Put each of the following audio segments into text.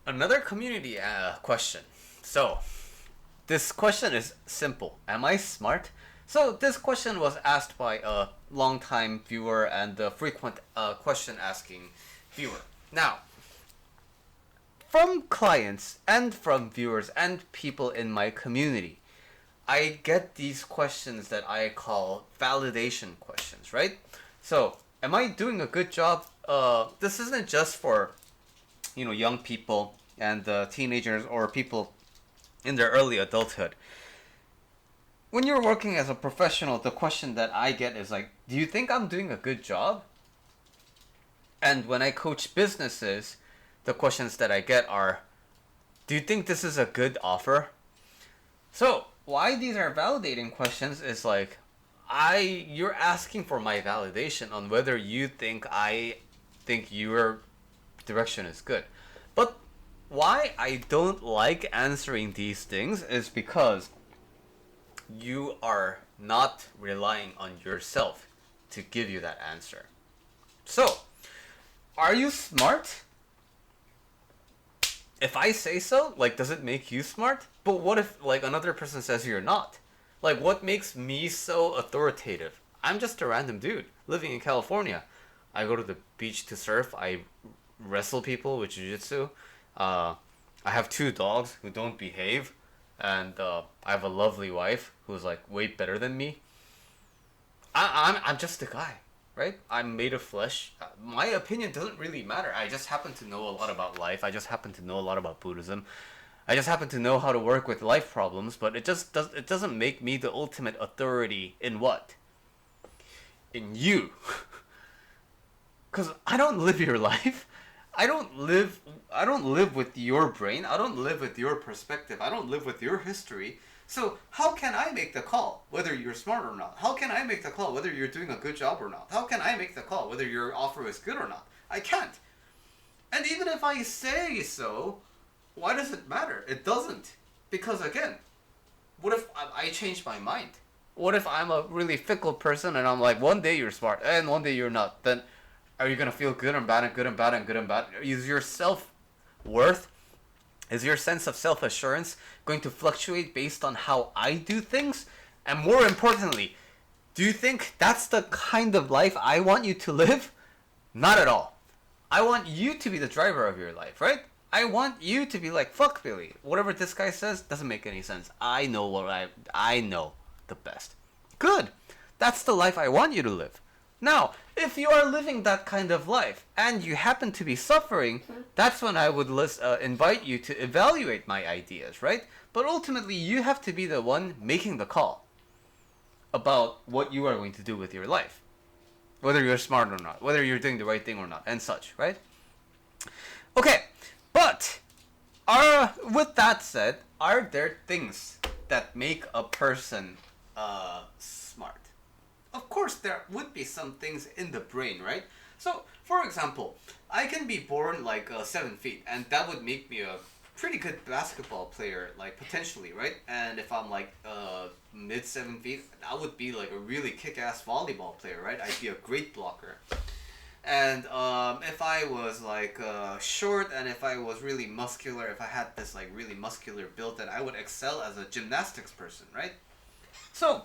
Another community question. So, this question is simple. Am I smart? So, this question was asked by a longtime viewer and a frequent question asking viewer. Now, from clients and from viewers and people in my community, I get these questions that I call validation questions, right? So, am I doing a good job? This isn't just for young people and teenagers or people in their early adulthood. When you're working as a professional, the question that I get is like, do you think I'm doing a good job? And when I coach businesses, the questions that I get are, do you think this is a good offer? So why these are validating questions is like, you're asking for my validation on whether you think I think your direction is good. But why I don't like answering these things is because you are not relying on yourself to give you that answer. So, are you smart? If I say so, like, does it make you smart? But what if, like, another person says you're not? Like, what makes me so authoritative? I'm just a random dude living in California. I go to the beach to surf. I wrestle people with jiu-jitsu. I have two dogs who don't behave. And I have a lovely wife who's, like, way better than me. I'm just a guy, right? I'm made of flesh. My opinion doesn't really matter. I just happen to know a lot about life. I just happen to know a lot about Buddhism. I just happen to know how to work with life problems, but it doesn't make me the ultimate authority in what? In you. Cuz I don't live your life. I don't live with your brain. I don't live with your perspective. I don't live with your history. So how can I make the call whether you're smart or not? How can I make the call whether you're doing a good job or not? How can I make the call whether your offer is good or not? I can't. And even if I say so, why does it matter? It doesn't. Because again, what if I change my mind? What if I'm a really fickle person and I'm like, one day you're smart and one day you're not? Then are you going to feel good and bad and good and bad and good and bad? Is your self-worth, is your sense of self-assurance going to fluctuate based on how I do things? And more importantly, do you think that's the kind of life I want you to live? Not at all. I want you to be the driver of your life, right? I want you to be like, fuck Billy. Whatever this guy says doesn't make any sense. I know I know the best. Good. That's the life I want you to live. Now, if you are living that kind of life and you happen to be suffering, that's when I would invite you to evaluate my ideas, right? But ultimately, you have to be the one making the call about what you are going to do with your life. Whether you're smart or not, whether you're doing the right thing or not, and such, right? Okay, but with that said, are there things that make a person smart? Of course, there would be some things in the brain, right? So, for example, I can be born like 7 feet, and that would make me a pretty good basketball player, like potentially, right? And if I'm like mid 7 feet, I would be like a really kick-ass volleyball player, right? I'd be a great blocker. And if I was like short and if I was really muscular, if I had this like really muscular build, then I would excel as a gymnastics person, right? So,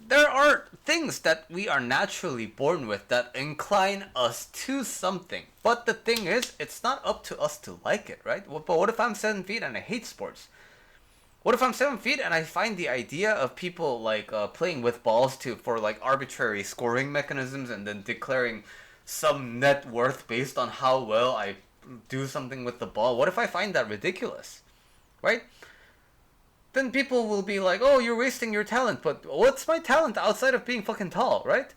there are things that we are naturally born with that incline us to something. But the thing is, it's not up to us to like it, right? But what if I'm 7 feet and I hate sports? What if I'm 7 feet and I find the idea of people like playing with balls for like arbitrary scoring mechanisms and then declaring some net worth based on how well I do something with the ball? What if I find that ridiculous, right? Then people will be like, oh, you're wasting your talent. But what's my talent outside of being fucking tall, right?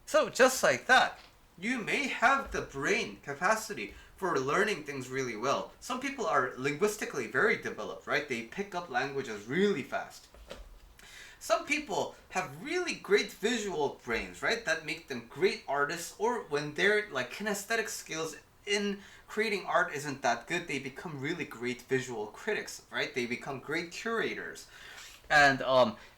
So just like that, you may have the brain capacity for learning things really well. Some people are linguistically very developed, right? They pick up languages really fast. Some people have really great visual brains, right? That make them great artists, or when their like kinesthetic skills in creating art isn't that good, they become really great visual critics, right? They become great curators. And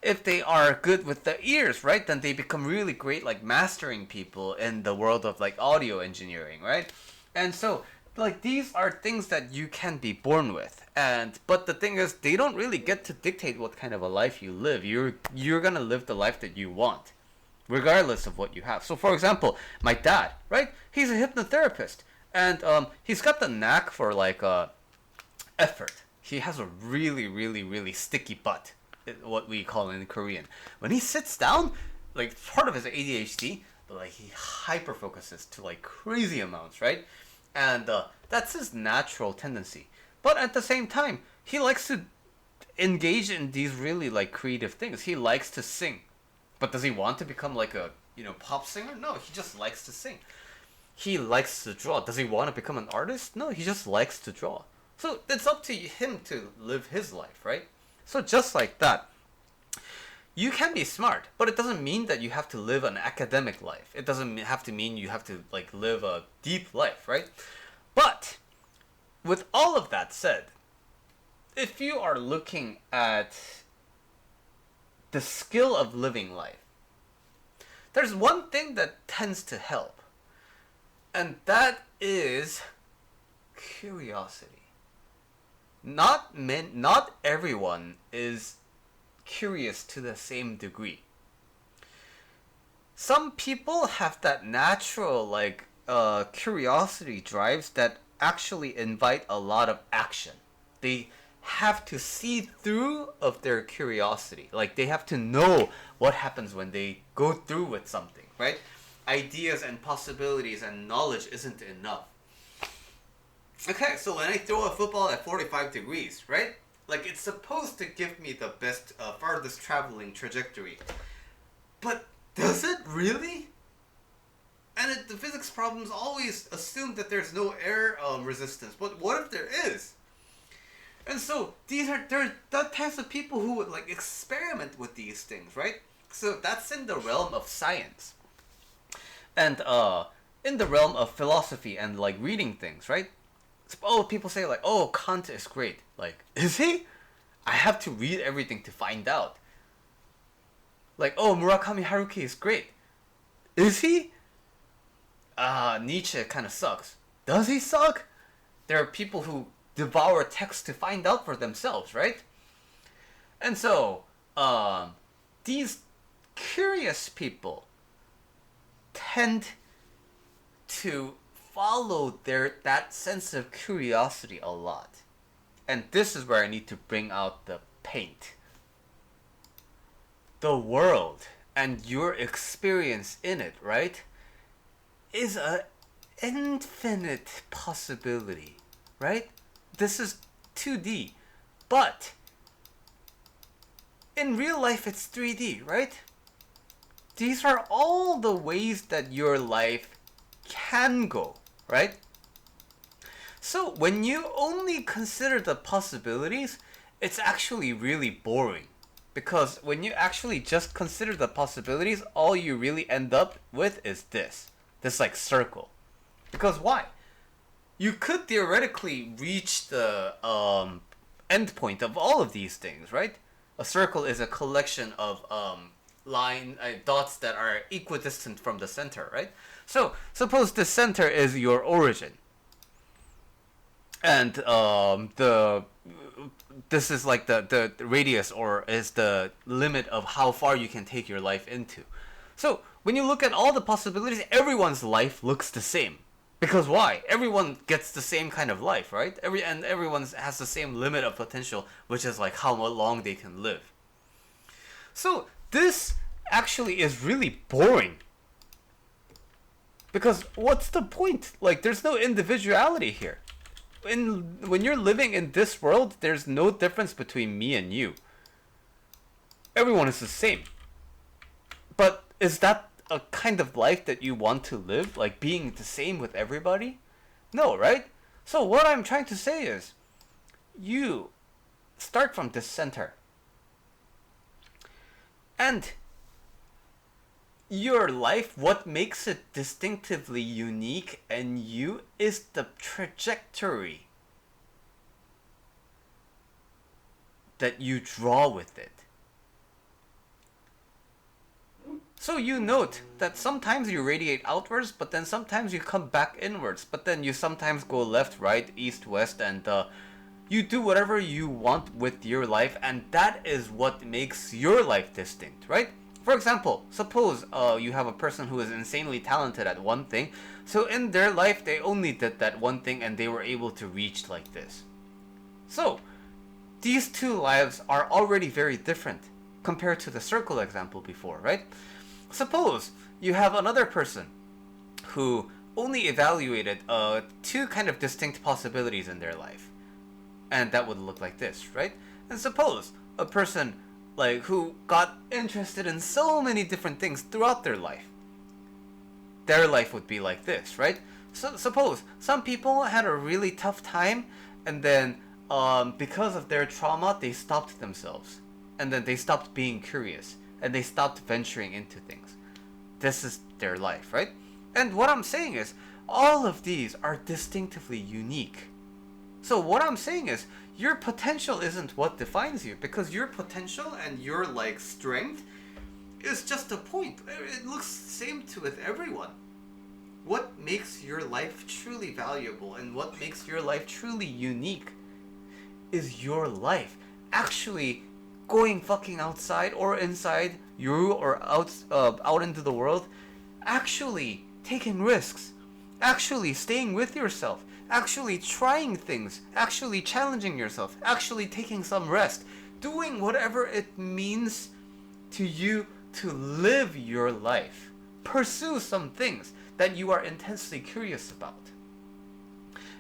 if they are good with the ears, right, then they become really great like mastering people in the world of like audio engineering, right? And so like these are things that you can be born with, and but the thing is they don't really get to dictate what kind of a life you live. You're gonna live the life that you want regardless of what you have. So for example, my dad, right, he's a hypnotherapist, and he's got the knack for like effort. He has a really really sticky butt, what we call in Korean. When he sits down, like part of his ADHD, but like he hyper focuses to like crazy amounts, right? And that's his natural tendency. But at the same time, he likes to engage in these really like creative things. He likes to sing, but does he want to become like a pop singer? No, he just likes to sing. He likes to draw. Does he want to become an artist? No, he just likes to draw. So it's up to him to live his life, right? So just like that, you can be smart, but it doesn't mean that you have to live an academic life. It doesn't have to mean you have to like live a deep life, right? But with all of that said, if you are looking at the skill of living life, there's one thing that tends to help, and that is curiosity. Not everyone is curious to the same degree. Some people have that natural like curiosity drives that actually invite a lot of action. They have to see through of their curiosity. Like they have to know what happens when they go through with something, right? Ideas and possibilities and knowledge isn't enough. Okay, so when I throw a football at 45 degrees, right? Like it's supposed to give me the best, farthest traveling trajectory. But does it really? And the physics problems always assume that there's no air resistance. But what if there is? And so there are types of people who would like experiment with these things, right? So that's in the realm of science, and in the realm of philosophy and like reading things, right? Oh, people say like, oh, Kant is great. Like, is he? I have to read everything to find out. Like, oh, Murakami Haruki is great. Is he? Nietzsche kind of sucks. Does he suck? There are people who devour text to find out for themselves, right? And so, these curious people tend to follow that sense of curiosity a lot. And this is where I need to bring out the paint. The world and your experience in it, right, is an infinite possibility, right? This is 2D, but in real life it's 3D, right? These are all the ways that your life can go, right? So when you only consider the possibilities, it's actually really boring. Because when you actually just consider the possibilities, all you really end up with is this like circle. Because why? You could theoretically reach the end point of all of these things, right? A circle is a collection of dots that are equidistant from the center, right? So suppose the center is your origin, and this is like the radius, or is the limit of how far you can take your life into. So when you look at all the possibilities, everyone's life looks the same. Because why? Everyone gets the same kind of life, right? Everyone has the same limit of potential, which is like how long they can live. So this actually is really boring. Because what's the point? Like, there's no individuality here. When you're living in this world, there's no difference between me and you. Everyone is the same. But is that a kind of life that you want to live? Like being the same with everybody? No, right? So what I'm trying to say is, you start from this center. And your life, what makes it distinctively unique and you is the trajectory that you draw with it. So you note that sometimes you radiate outwards, but then sometimes you come back inwards, but then you sometimes go left, right, east, west, and you do whatever you want with your life, and that is what makes your life distinct, right? For example, suppose you have a person who is insanely talented at one thing, so in their life they only did that one thing and they were able to reach like this. So, these two lives are already very different compared to the circle example before, right? Suppose you have another person who only evaluated two kind of distinct possibilities in their life, and that would look like this, right? And suppose a person like who got interested in so many different things throughout their life would be like this, right? So suppose some people had a really tough time, and then because of their trauma they stopped themselves, and then they stopped being curious, and they stopped venturing into things. This is their life, right? And what I'm saying is all of these are distinctively unique. So what I'm saying is your potential isn't what defines you, because your potential and your like strength is just a point. It looks the same to with everyone. What makes your life truly valuable and what makes your life truly unique is your life actually going fucking outside or inside you or out into the world, actually taking risks, actually staying with yourself, actually trying things, actually challenging yourself, actually taking some rest, doing whatever it means to you to live your life. Pursue some things that you are intensely curious about.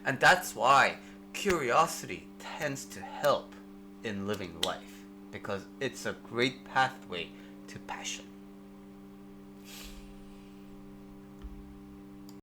And that's why curiosity tends to help in living life, because it's a great pathway to passion.